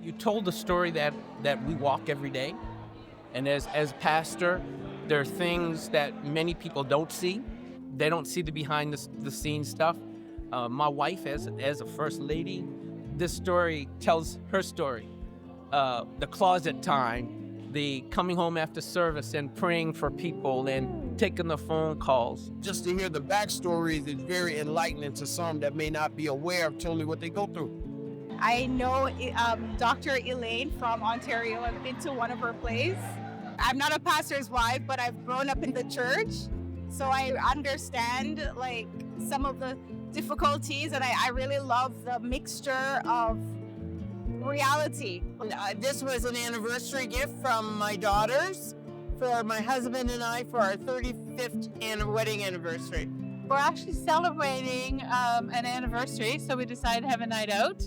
You told a story that we walk every day. And as pastor, there are things that many people don't see. They don't see the behind the scenes stuff. My wife, as a first lady, this story tells her story. The closet time, the coming home after service and praying for people and taking the phone calls. Just to hear the backstories is very enlightening to some that may not be aware of totally what they go through. I know Dr. Elaine from Ontario. I've been to one of her plays. I'm not a pastor's wife, but I've grown up in the church. So I understand like some of the difficulties, and I really love the mixture of reality. This was an anniversary gift from my daughters for my husband and I for our 35th wedding anniversary. We're actually celebrating an anniversary, so we decided to have a night out.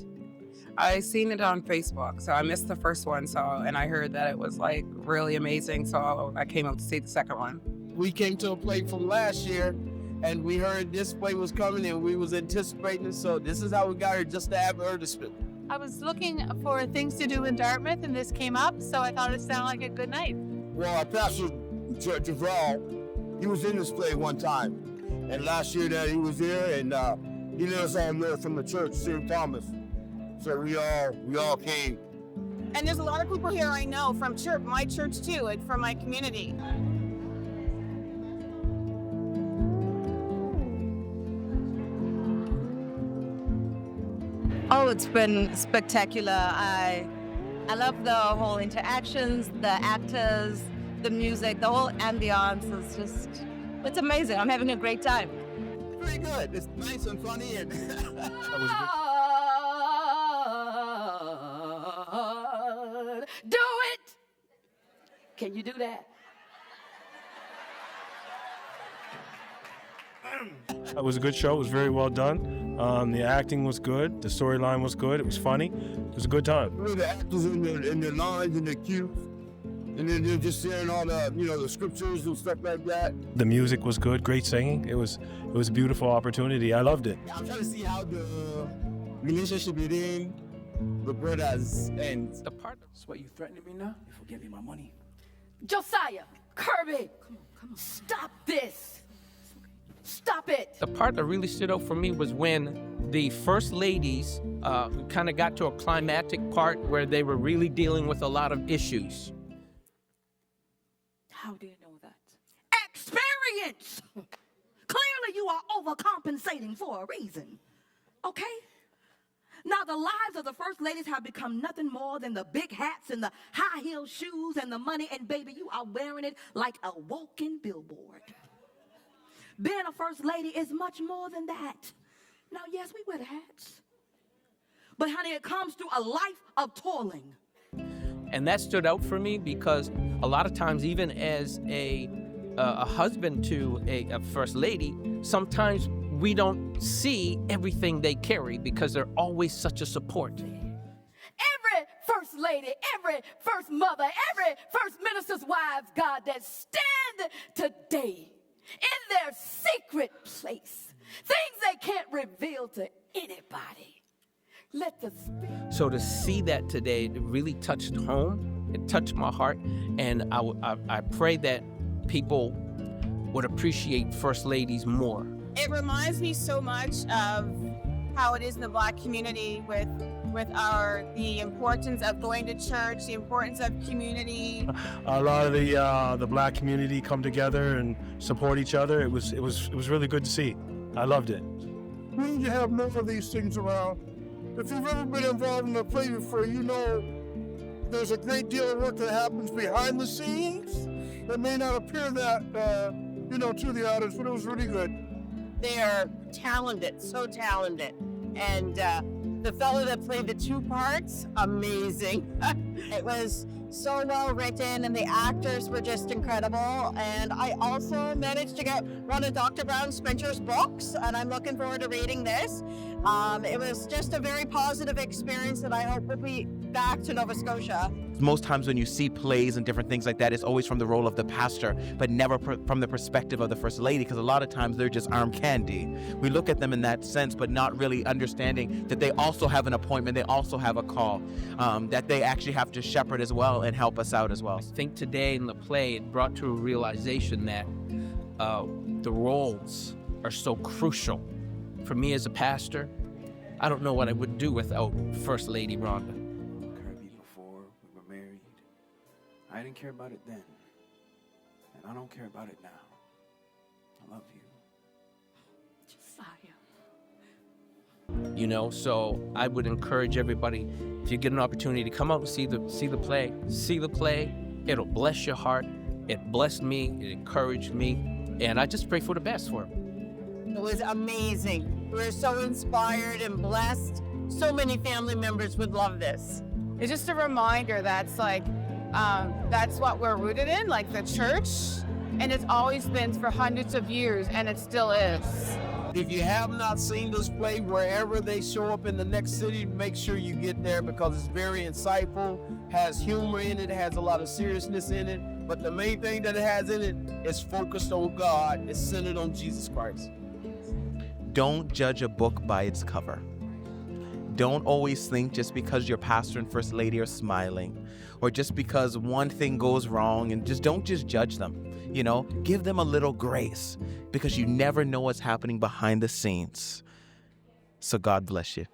I seen it on Facebook, so I missed the first one, and I heard that it was like really amazing, so I came out to see the second one. We came to a play from last year, and we heard this play was coming, and we was anticipating it, so this is how we got here, just to have advertisement. I was looking for things to do in Dartmouth, and this came up, so I thought it sounded like a good night. Well, our pastor, Javral, he was in this play one time, and last year that he was here, and he let us all know from the church, St. Thomas. So we all came. And there's a lot of people here I know from church, my church too, and from my community. Oh, it's been spectacular. I love the whole interactions, the actors, the music, the whole ambiance is just, it's amazing. I'm having a great time. Pretty good. It's nice and funny, and Do it! Can you do that? It was a good show. It was very well done. The acting was good. The storyline was good. It was funny. It was a good time. The actors in their lines and their cues, and then they're just saying all the, the scriptures and stuff like that. The music was good. Great singing. It was a beautiful opportunity. I loved it. I'm trying to see how the relationship between the brothers ends. The part That's what you threatening me now? You forgive me my money. Josiah, Kirby, come on, stop this. Stop it. The part that really stood out for me was when the first ladies kind of got to a climactic part where they were really dealing with a lot of issues. How do you know that? Experience! Clearly you are overcompensating for a reason. Okay? Now, the lives of the first ladies have become nothing more than the big hats and the high-heel shoes and the money, and baby, you are wearing it like a walking billboard. Being a first lady is much more than that. Now, yes, we wear the hats. But, honey, it comes through a life of toiling. And that stood out for me because a lot of times, even as a husband to a first lady, sometimes we don't see everything they carry because they're always such a support. Every first lady, every first mother, every first minister's wives, God, that stand today in their secret place, things they can't reveal to anybody. Let the Spirit. So to see that today, it really touched home. It touched my heart, and I pray that people would appreciate first ladies more. It reminds me so much of how it is in the Black community with the importance of going to church, the importance of community. A lot of the Black community come together and support each other. It was really good to see. I loved it. We need to have more of these things around. If you've ever been involved in a play before, you know there's a great deal of work that happens behind the scenes that may not appear that, to the audience, but it was really good. They are talented, so talented. And the fellow that played the two parts, amazing. It was so well written, and the actors were just incredible. And I also managed to get one of Dr. Brown Spencer's books, and I'm looking forward to reading this. It was just a very positive experience that I hope will be back to Nova Scotia. most times when you see plays and different things like that, it's always from the role of the pastor, but never from the perspective of the First Lady, because a lot of times they're just arm candy. We look at them in that sense, but not really understanding that they also have an appointment, they also have a call, that they actually have to shepherd as well and help us out as well. I think today in the play, it brought to a realization that the roles are so crucial. For me as a pastor, I don't know what I would do without First Lady Rhonda. Kirby, before we were married, I didn't care about it then, and I don't care about it now. I love you. Josiah. You know, so I would encourage everybody, if you get an opportunity to come out and see the play. See the play. It'll bless your heart. It blessed me. It encouraged me. And I just pray for the best for him. It was amazing. We're so inspired and blessed. So many family members would love this. It's just a reminder that's like, that's what we're rooted in, like the church. And it's always been for hundreds of years, and it still is. If you have not seen this play, wherever they show up in the next city, make sure you get there because it's very insightful, has humor in it, has a lot of seriousness in it. But the main thing that it has in it is focused on God. It's centered on Jesus Christ. Don't judge a book by its cover. Don't always think just because your pastor and First Lady are smiling, or just because one thing goes wrong, and don't judge them. You know, give them a little grace, because you never know what's happening behind the scenes. So God bless you.